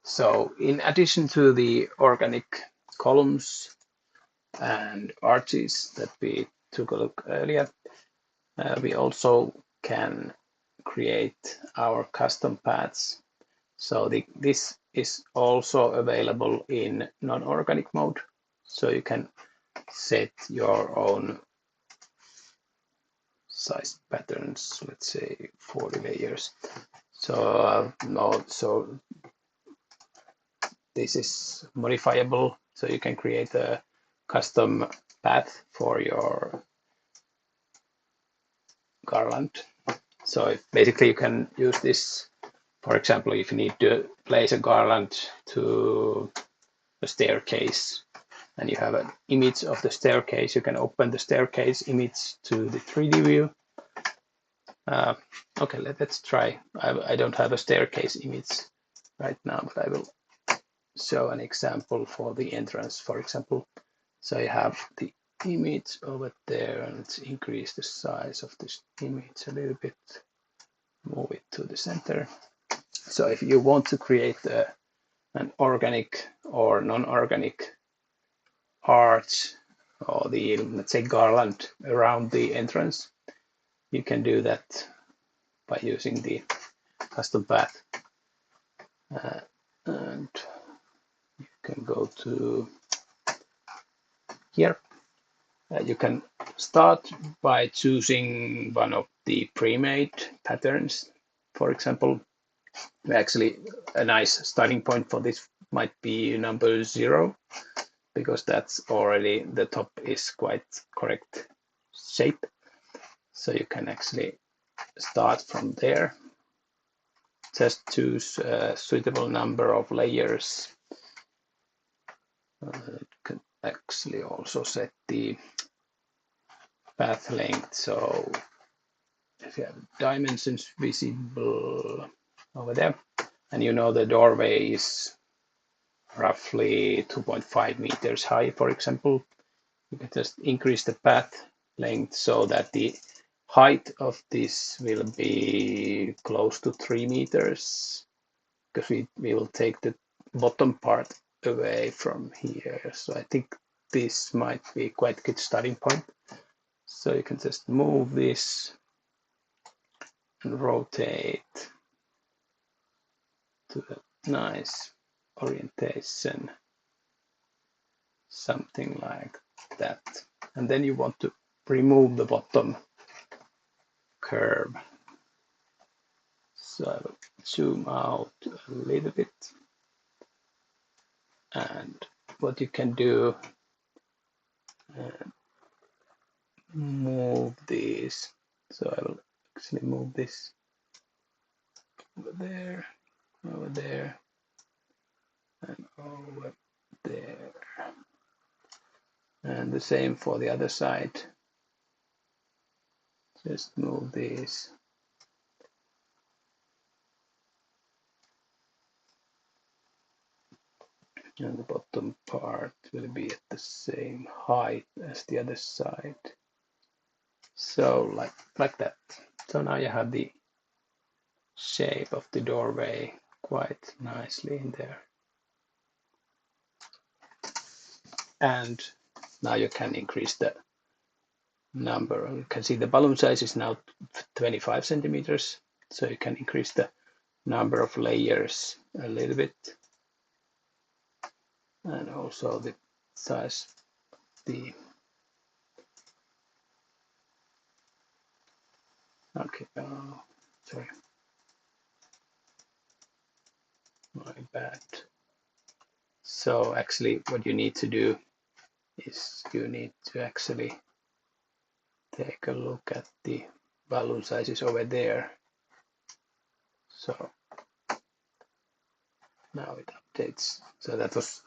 So in addition to the organic columns and arches that we took a look earlier, we also can create our custom paths. So this is also available in non-organic mode. So you can set your own size patterns, let's say 40 layers. So this is modifiable. So you can create a custom path for your garland. So basically you can use this, for example, if you need to place a garland to a staircase and you have an image of the staircase, you can open the staircase image to the 3D view. Okay, let's try. I don't have a staircase image right now, but I will show an example for the entrance, for example. So you have the image over there, and let's increase the size of this image a little bit, move it to the center. So if you want to create an organic or non-organic arch or the, let's say, garland around the entrance, you can do that by using the custom path. And you can go to here. You can start by choosing one of the pre-made patterns. For example, actually a nice starting point for this might be number 0, because that's already, the top is quite correct shape. So you can actually start from there. Just choose a suitable number of layers. You can actually also set the path length. So if you have dimensions visible over there, and you know the doorway is roughly 2.5 meters high, for example, you can just increase the path length so that the height of this will be close to 3 meters, because we will take the bottom part away from here. So I think this might be quite a good starting point. So you can just move this and rotate to a nice orientation, something like that. And then you want to remove the bottom curve. So I will zoom out a little bit. And what you can do, move these. So I will actually move this over there, and over there. And the same for the other side. Just move these. And the bottom part will be at the same height as the other side. So like that. So now you have the shape of the doorway quite nicely in there. And now you can increase the number. You can see the balloon size is now 25 centimeters. So you can increase the number of layers a little bit. And also the size of the, okay, sorry, my bad. So actually what you need to do is you need to actually take a look at the balloon sizes over there. So now it updates. So that was,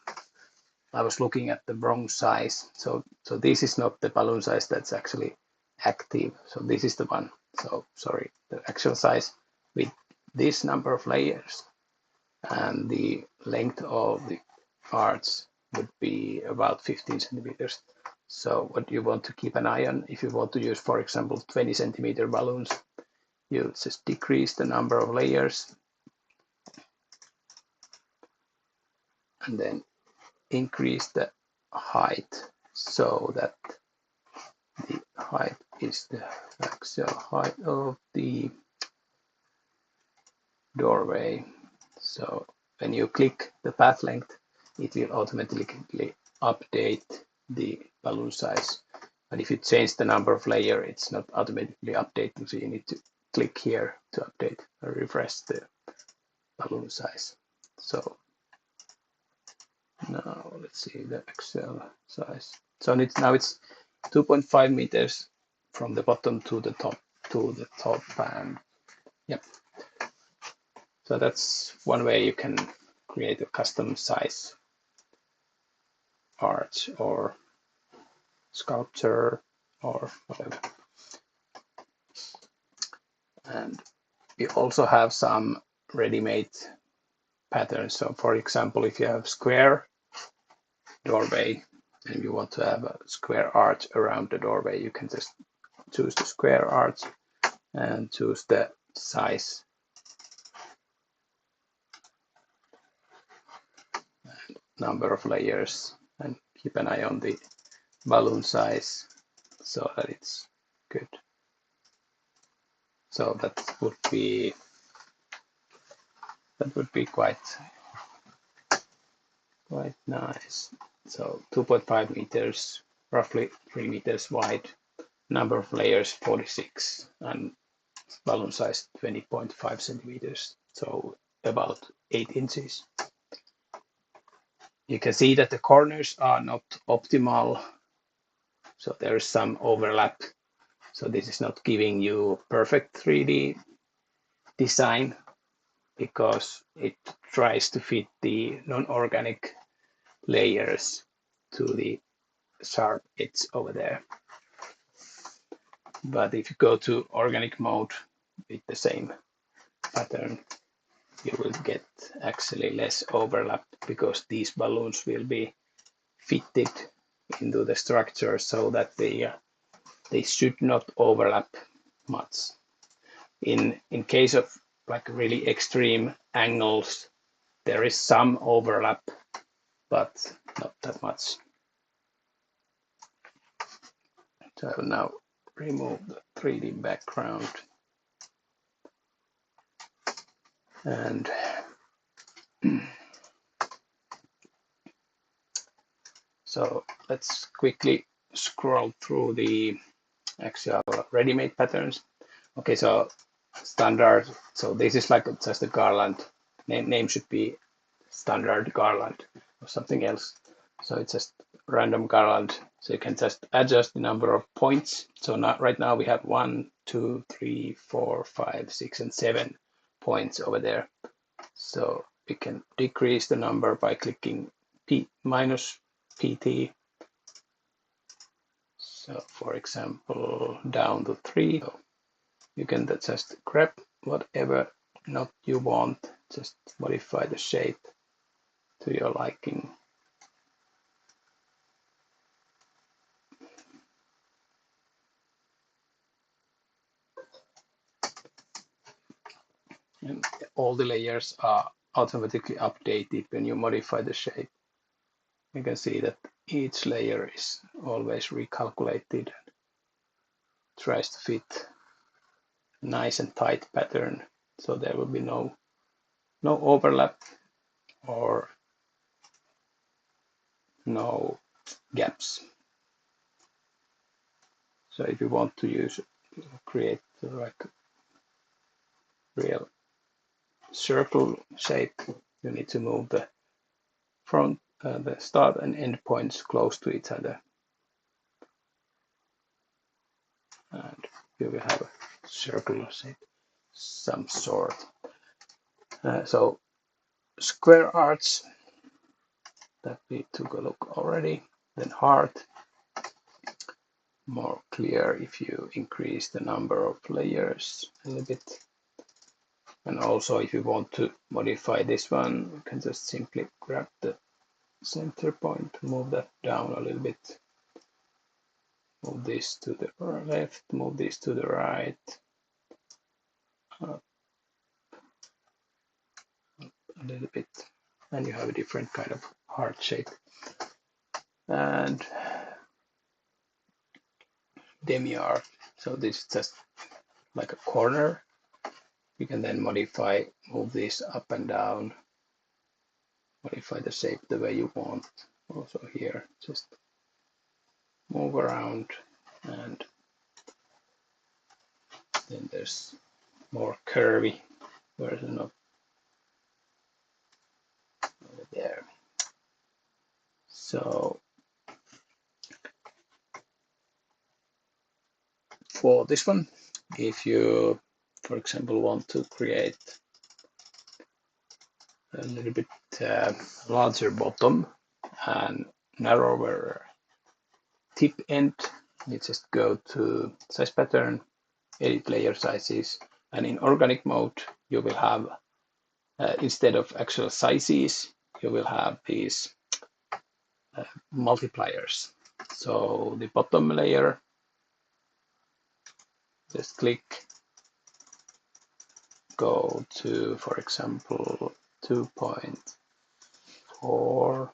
I was looking at the wrong size. So this is not the balloon size that's actually active. So this is the one. So sorry, the actual size with this number of layers and the length of the arch would be about 15 centimeters. So what you want to keep an eye on, if you want to use, for example, 20 centimeter balloons, you just decrease the number of layers and then increase the height so that the height is the actual height of the doorway. So when you click the path length, it will automatically update the balloon size. But if you change the number of layers, it's not automatically updating. So you need to click here to update or refresh the balloon size. So now let's see the actual size. So now it's 2.5 meters from the bottom to the top and yep. So that's one way you can create a custom size arch or sculpture or whatever. And we also have some ready-made patterns. So for example, if you have square doorway and you want to have a square arch around the doorway, you can just choose the square arch and choose the size and number of layers, and keep an eye on the balloon size so that it's good. So that would be quite nice. So 2.5 meters, roughly 3 meters wide, number of layers 46, and balloon size 20.5 centimeters, so about 8 inches. You can see that the corners are not optimal, so there's some overlap. So this is not giving you perfect 3D design because it tries to fit the non-organic layers to the sharp edge over there. But if you go to organic mode with the same pattern, you will get actually less overlap because these balloons will be fitted into the structure so that they should not overlap much. In case of like really extreme angles, there is some overlap, but not that much. So I will now remove the 3D background and so let's quickly scroll through the actual ready-made patterns. Okay, so standard. So this is like just a garland. Name should be standard garland or something else. So it's just random garland. So you can just adjust the number of points. So right now we have 1, 2, 3, 4, 5, 6, and 7 points over there. So we can decrease the number by clicking minus PT. So for example, down to 3. So you can just grab whatever knot you want, just modify the shape to your liking. And all the layers are automatically updated when you modify the shape. You can see that each layer is always recalculated, tries to fit a nice and tight pattern, so there will be no overlap or no gaps. So if you want to create like real circle shape, you need to move the front, the start and end points close to each other, and you will have a circular shape, some sort. So square arch that we took a look already. Then heart, more clear if you increase the number of layers a little bit. And also if you want to modify this one, you can just simply grab the center point, move that down a little bit, move this to the left, move this to the right, up a little bit, and you have a different kind of heart shape. And demi-arc, so this is just like a corner. You can then modify, move this up and down, modify the shape the way you want. Also here, just move around, and then there's more curvy version of over there. So for this one, if you, for example, want to create a little bit larger bottom and narrower tip end, you just go to size pattern, edit layer sizes, and in organic mode you will have instead of actual sizes, you will have these multipliers. So the bottom layer, just click, go to, for example, 2.4,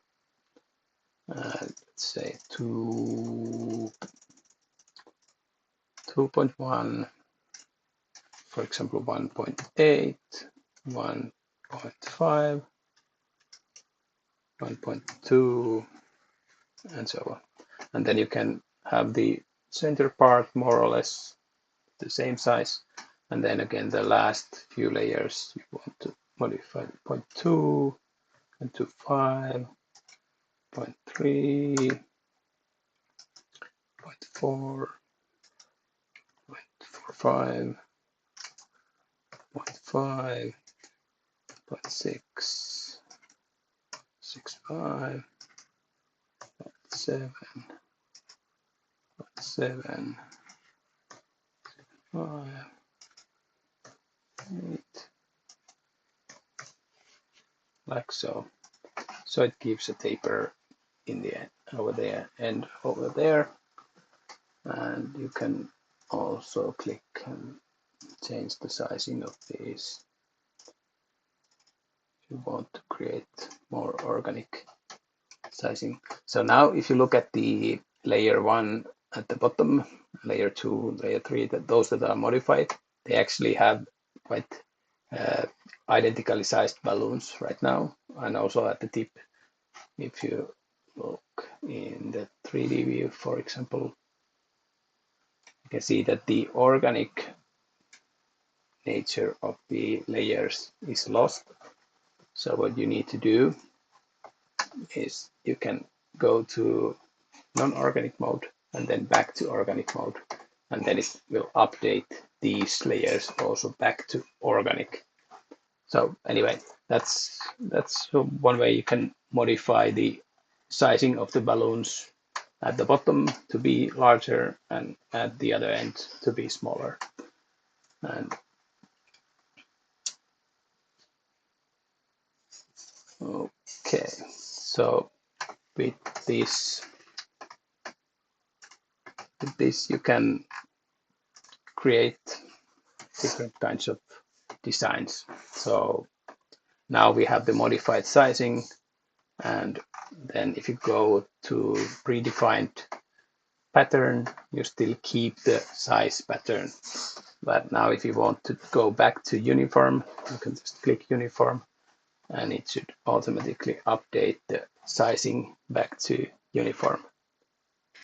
let's say 2.1, for example, 1.8, 1.5, 1.2, and so on. And then you can have the center part more or less the same size. And then again, the last few layers, you want to modify 0.2 and to 5, 0.3, 0.4, 0.45, 0.5, 0.6, 0.65, 0.7, 0.7, 5, 8, like so. So it gives a taper in the end over there and over there. And you can also click and change the sizing of these if you want to create more organic sizing. So now if you look at the layer 1 at the bottom, layer 2, layer 3, those that are modified, they actually have quite identically sized balloons right now. And also at the tip, if you look in the 3D view, for example, you can see that the organic nature of the layers is lost. So what you need to do is you can go to non-organic mode and then back to organic mode, and then it will update these layers also back to organic. So anyway, that's one way you can modify the sizing of the balloons at the bottom to be larger and at the other end to be smaller. And okay, so with this you can create different kinds of designs. So now we have the modified sizing, and then if you go to predefined pattern, you still keep the size pattern. But now if you want to go back to uniform, you can just click uniform, and it should automatically update the sizing back to uniform.